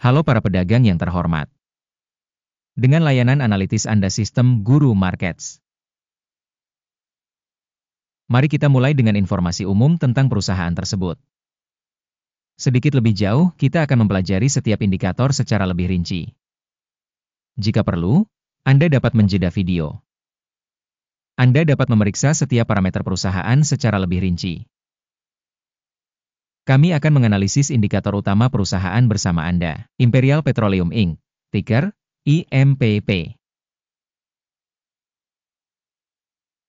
Halo para pedagang yang terhormat. Dengan layanan analitis Anda sistem Guru Markets. Mari kita mulai dengan informasi umum tentang perusahaan tersebut. Sedikit lebih jauh, kita akan mempelajari setiap indikator secara lebih rinci. Jika perlu, Anda dapat menjeda video. Anda dapat memeriksa setiap parameter perusahaan secara lebih rinci. Kami akan menganalisis indikator utama perusahaan bersama Anda. Imperial Petroleum Inc., ticker IMPP.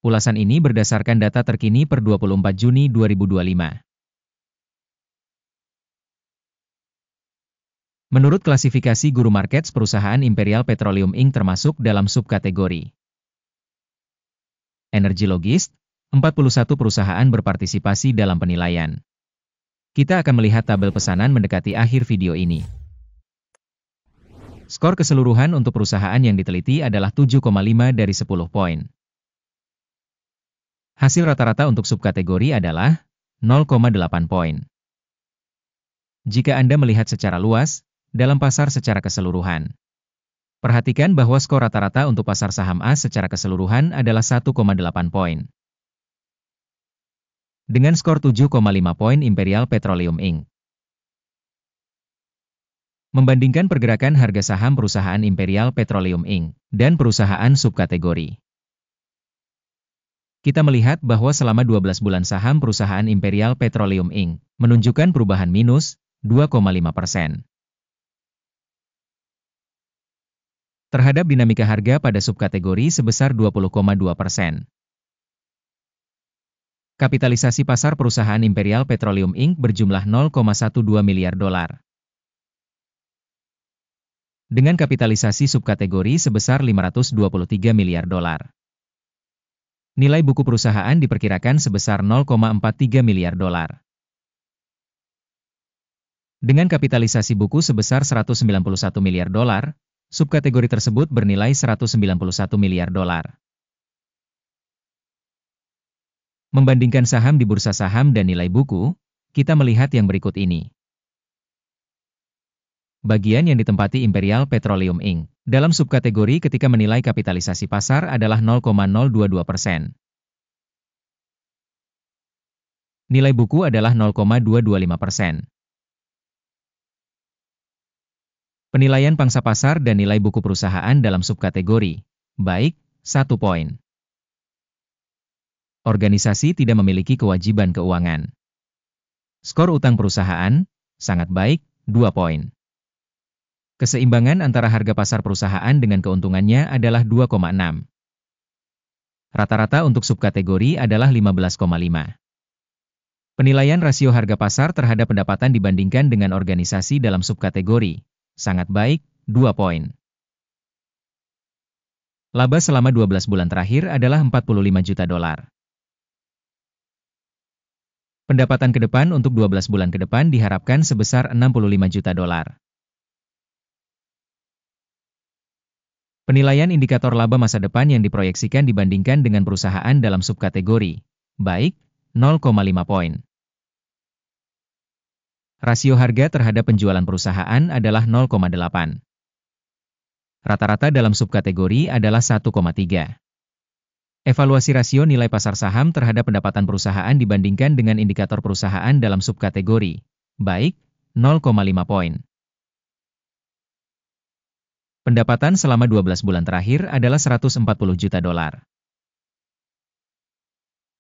Ulasan ini berdasarkan data terkini per 24 Juni 2025. Menurut klasifikasi Guru Markets, perusahaan Imperial Petroleum Inc. termasuk dalam subkategori Energi Logis. 41 perusahaan berpartisipasi dalam penilaian. Kita akan melihat tabel pesanan mendekati akhir video ini. Skor keseluruhan untuk perusahaan yang diteliti adalah 7,5 dari 10 poin. Hasil rata-rata untuk subkategori adalah 0,8 poin. Jika Anda melihat secara luas, dalam pasar secara keseluruhan, perhatikan bahwa skor rata-rata untuk pasar saham A secara keseluruhan adalah 1,8 poin. Dengan skor 7,5 poin Imperial Petroleum Inc. Membandingkan pergerakan harga saham perusahaan Imperial Petroleum Inc. dan perusahaan subkategori. Kita melihat bahwa selama 12 bulan saham perusahaan Imperial Petroleum Inc. menunjukkan perubahan minus 2,5%. Terhadap dinamika harga pada subkategori sebesar 20,2%. Kapitalisasi pasar perusahaan Imperial Petroleum Inc. berjumlah 0,12 miliar dolar. Dengan kapitalisasi subkategori sebesar 523 miliar dolar. Nilai buku perusahaan diperkirakan sebesar 0,43 miliar dolar. Dengan kapitalisasi buku sebesar 191 miliar dolar, subkategori tersebut bernilai 191 miliar dolar. Membandingkan saham di bursa saham dan nilai buku, kita melihat yang berikut ini. Bagian yang ditempati Imperial Petroleum Inc. dalam subkategori ketika menilai kapitalisasi pasar adalah 0,022%. Nilai buku adalah 0,225%. Penilaian pangsa pasar dan nilai buku perusahaan dalam subkategori, baik, 1 poin. Organisasi tidak memiliki kewajiban keuangan. Skor utang perusahaan, sangat baik, 2 poin. Keseimbangan antara harga pasar perusahaan dengan keuntungannya adalah 2,6. Rata-rata untuk subkategori adalah 15,5. Penilaian rasio harga pasar terhadap pendapatan dibandingkan dengan organisasi dalam subkategori, sangat baik, 2 poin. Laba selama 12 bulan terakhir adalah 45 juta dolar. Pendapatan ke depan untuk 12 bulan ke depan diharapkan sebesar 65 juta dolar. Penilaian indikator laba masa depan yang diproyeksikan dibandingkan dengan perusahaan dalam subkategori, baik, 0,5 poin. Rasio harga terhadap penjualan perusahaan adalah 0,8. Rata-rata dalam subkategori adalah 1,3. Evaluasi rasio nilai pasar saham terhadap pendapatan perusahaan dibandingkan dengan indikator perusahaan dalam subkategori, baik, 0,5 poin. Pendapatan selama 12 bulan terakhir adalah 140 juta dolar.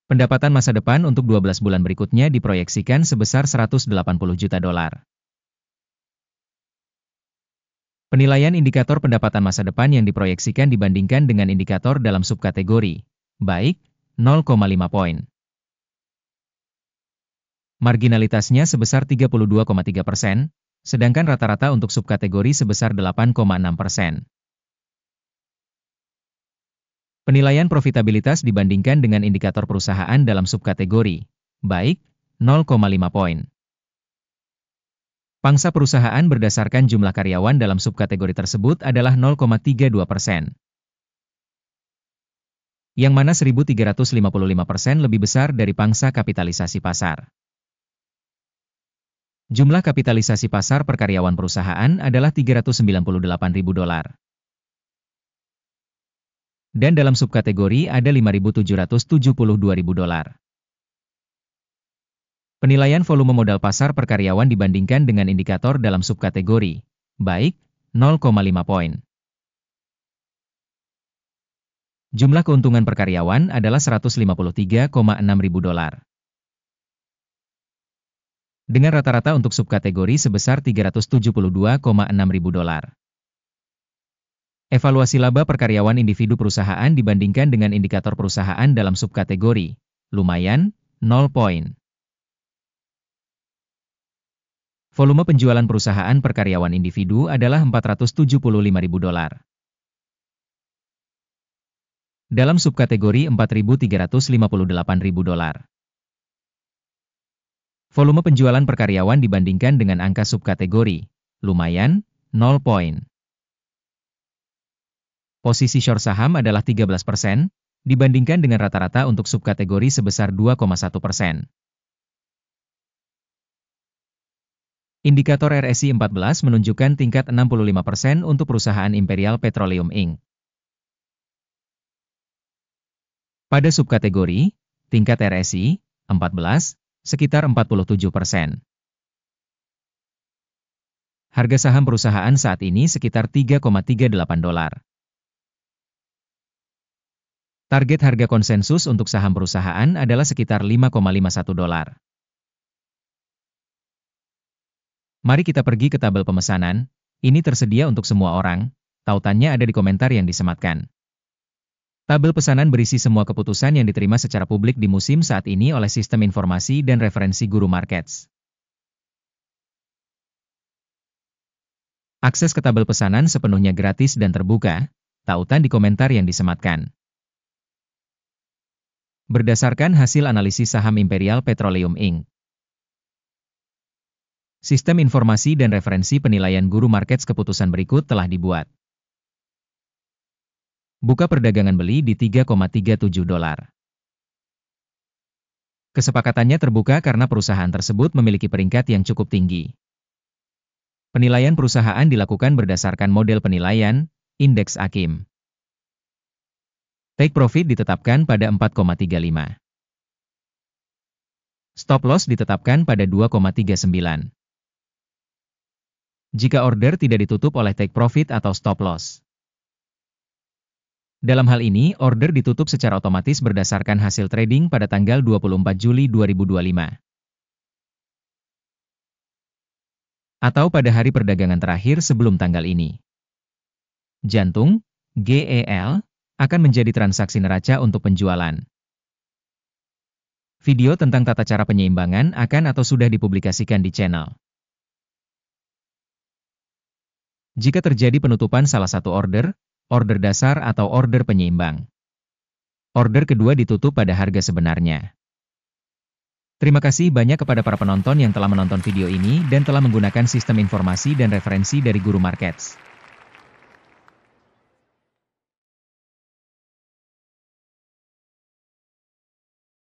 Pendapatan masa depan untuk 12 bulan berikutnya diproyeksikan sebesar 180 juta dolar. Penilaian indikator pendapatan masa depan yang diproyeksikan dibandingkan dengan indikator dalam subkategori, baik, 0,5 poin. Marginalitasnya sebesar 32,3%, sedangkan rata-rata untuk subkategori sebesar 8,6%. Penilaian profitabilitas dibandingkan dengan indikator perusahaan dalam subkategori, baik, 0,5 poin. Pangsa perusahaan berdasarkan jumlah karyawan dalam subkategori tersebut adalah 0,32%. Yang mana 1.355% lebih besar dari pangsa kapitalisasi pasar. Jumlah kapitalisasi pasar per karyawan perusahaan adalah $398.000. Dan dalam subkategori ada $5.772.000. Penilaian volume modal pasar per karyawan dibandingkan dengan indikator dalam subkategori, baik, 0,5 poin. Jumlah keuntungan per karyawan adalah $153,600. Dengan rata-rata untuk subkategori sebesar $372,600. Evaluasi laba per karyawan individu perusahaan dibandingkan dengan indikator perusahaan dalam subkategori, lumayan, 0 poin. Volume penjualan perusahaan per karyawan individu adalah $475.000. Dalam subkategori $4.358.000. Volume penjualan per karyawan dibandingkan dengan angka subkategori, lumayan, 0 poin. Posisi short saham adalah 13%, dibandingkan dengan rata-rata untuk subkategori sebesar 2,1%. Indikator RSI 14 menunjukkan tingkat 65% untuk perusahaan Imperial Petroleum Inc. Pada subkategori, tingkat RSI 14, sekitar 47%. Harga saham perusahaan saat ini sekitar $3,38. Target harga konsensus untuk saham perusahaan adalah sekitar $5,51. Mari kita pergi ke tabel pemesanan, ini tersedia untuk semua orang, tautannya ada di komentar yang disematkan. Tabel pesanan berisi semua keputusan yang diterima secara publik di musim saat ini oleh Sistem Informasi dan Referensi Guru Markets. Akses ke tabel pesanan sepenuhnya gratis dan terbuka, tautan di komentar yang disematkan. Berdasarkan hasil analisis saham Imperial Petroleum Inc. Sistem informasi dan referensi penilaian Guru Markets keputusan berikut telah dibuat. Buka perdagangan beli di $3,37. Kesepakatannya terbuka karena perusahaan tersebut memiliki peringkat yang cukup tinggi. Penilaian perusahaan dilakukan berdasarkan model penilaian, Indeks AKIM. Take profit ditetapkan pada 4,35. Stop loss ditetapkan pada 2,39. Jika order tidak ditutup oleh take profit atau stop loss. Dalam hal ini, order ditutup secara otomatis berdasarkan hasil trading pada tanggal 24 Juli 2025. Atau pada hari perdagangan terakhir sebelum tanggal ini. Jantung, GEL, akan menjadi transaksi neraca untuk penjualan. Video tentang tata cara penyeimbangan akan atau sudah dipublikasikan di channel. Jika terjadi penutupan salah satu order, order dasar atau order penyeimbang. Order kedua ditutup pada harga sebenarnya. Terima kasih banyak kepada para penonton yang telah menonton video ini dan telah menggunakan sistem informasi dan referensi dari Guru Markets.